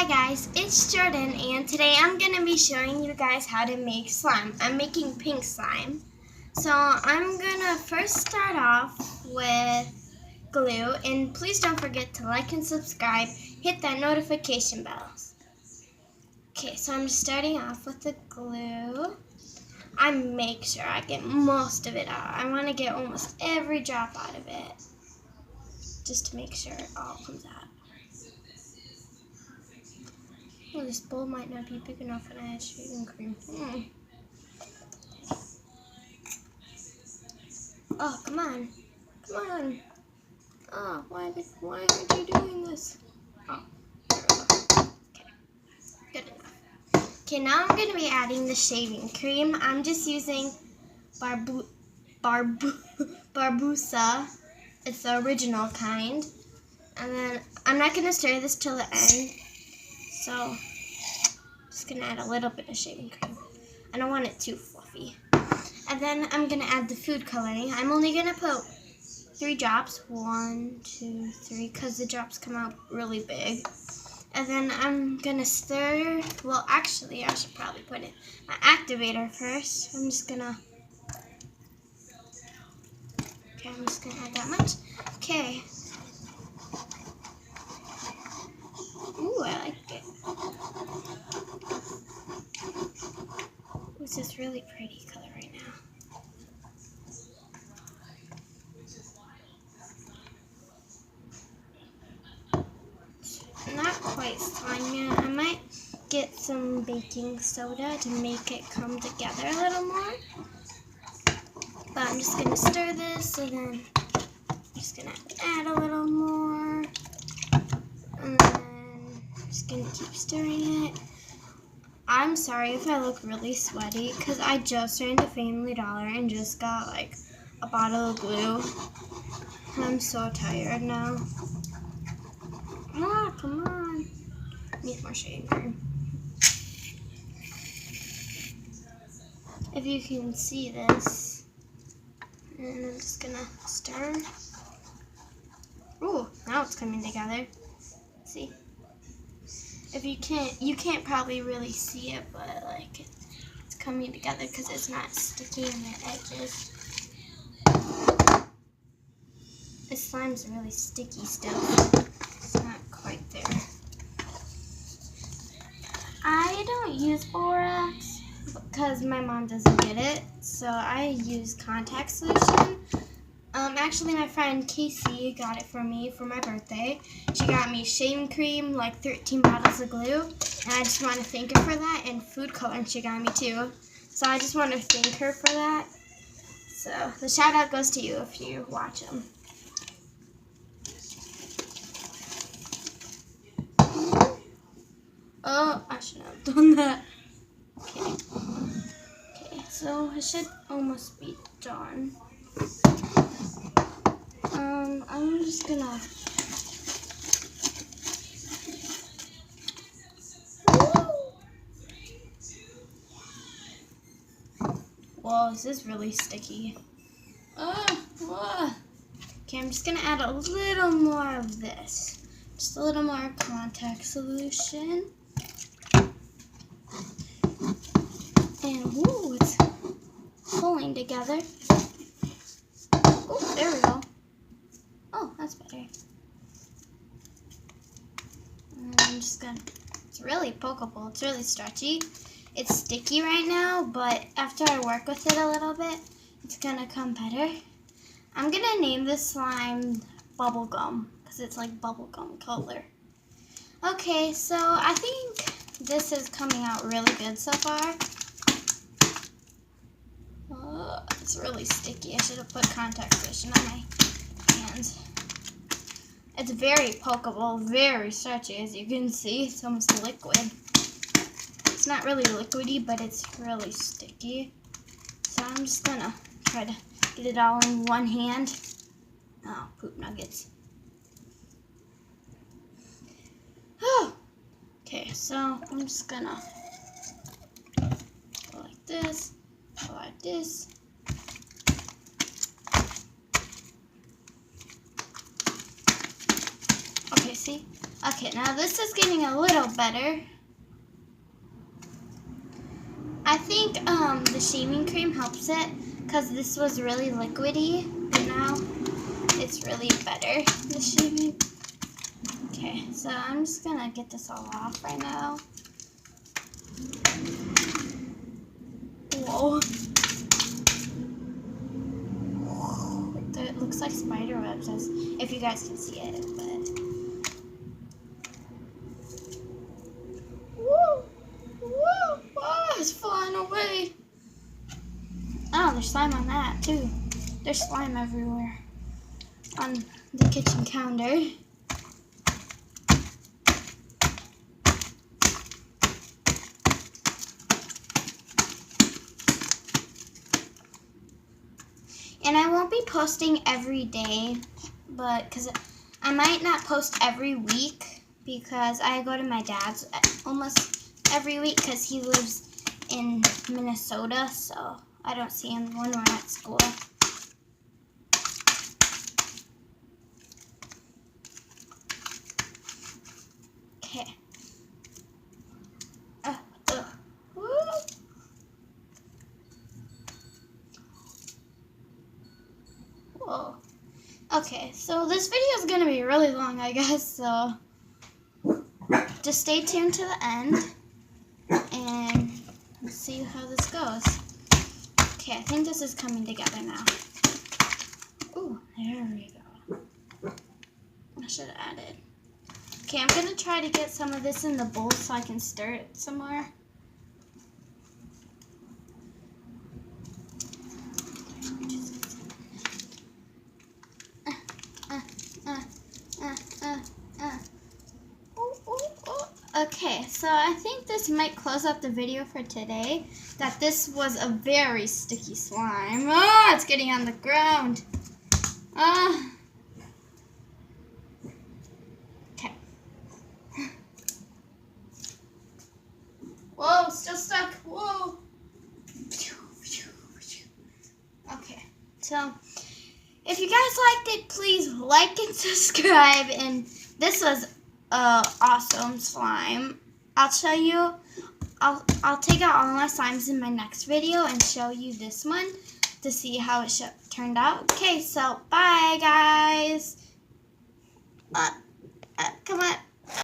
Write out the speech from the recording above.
Hi guys, it's Jordan and today I'm going to be showing you guys how to make slime. I'm making pink slime. So I'm going to first start off with glue, and please don't forget to like and subscribe, hit that notification bell. Okay, so I'm starting off with the glue. I make sure I get most of it out. I want to get almost every drop out of it, just to make sure it all comes out. Oh, this bowl might not be big enough and I had shaving cream. Oh, come on. Come on. Oh, why aren't you doing this? Oh, there we go. Okay, good enough. Okay, now I'm going to be adding the shaving cream. I'm just using Barbusa. It's the original kind. And then I'm not going to stir this till the end. So, I'm just going to add a little bit of shaving cream. I don't want it too fluffy. And then I'm going to add the food coloring. I'm only going to put 3 drops. 1, 2, 3, because the drops come out really big. And then I'm going to stir. Well, actually, I should probably put in my activator first. I'm just going to add that much. Okay. Ooh, I like it. It's this really pretty color right now. Not quite slime yet. I might get some baking soda to make it come together a little more. But I'm just going to stir this, and then I'm just going to add a little more. And then I'm just going to keep stirring it. I'm sorry if I look really sweaty, because I just ran to Family Dollar and just got like a bottle of glue. I'm so tired now. Ah, come on. Need more shaving cream. If you can see this, and I'm just gonna stir. Ooh, now it's coming together. See? If you can't probably really see it, but like it's coming together because it's not sticky on the edges. This slime's really sticky still. It's not quite there. I don't use borax because my mom doesn't get it, so I use contact solution. Actually, my friend Casey got it for me for my birthday. She got me shaving cream, like 13 bottles of glue, and I just want to thank her for that, and food coloring she got me too. So I just want to thank her for that. So the shout out goes to you if you watch them. Oh, I shouldn't have done that. Okay. Okay, so it should almost be done. I'm just gonna. Whoa, this is really sticky. Okay, I'm just gonna add a little more of this. Just a little more contact solution. And woo, it's pulling together. Oh, there we go. Oh, that's better. And I'm just gonna, it's really pokeable, it's really stretchy. It's sticky right now, but after I work with it a little bit, it's gonna come better. I'm gonna name this slime Bubblegum, because it's like bubblegum color. Okay, so I think this is coming out really good so far. It's really sticky. I should have put contact solution on my hands. It's very pokeable, very stretchy, as you can see. It's almost liquid. It's not really liquidy, but it's really sticky. So I'm just gonna try to get it all in one hand. Oh, poop nuggets. Okay, so I'm just gonna go like this, go like this. Okay, see? Okay, now this is getting a little better. I think the shaving cream helps it because this was really liquidy, but now it's really better, the shaving. Okay, so I'm just gonna get this all off right now. Whoa. It looks like spider webs, if you guys can see it, but... Whoa! Whoa! Oh, it's flying away! Oh, there's slime on that, too. There's slime everywhere on the kitchen counter. And I won't be posting every day, but because I might not post every week because I go to my dad's almost every week because he lives in Minnesota, so I don't see him when we're at school. Okay. Woo. Whoa. Okay, so this video is going to be really long, I guess, so just stay tuned to the end and see how this goes. Okay, I think this is coming together now. Ooh, there we go. I should have added. Okay, I'm going to try to get some of this in the bowl so I can stir it some more. Okay, so I think this might close up the video for today. That this was a very sticky slime. Ah, it's getting on the ground. Okay. Whoa, still stuck. Whoa. Okay, so if you guys liked it, please like and subscribe. And this was awesome slime. I'll show you. I'll take out all my slimes in my next video and show you this one to see how it turned out. Okay, so bye guys. Come on.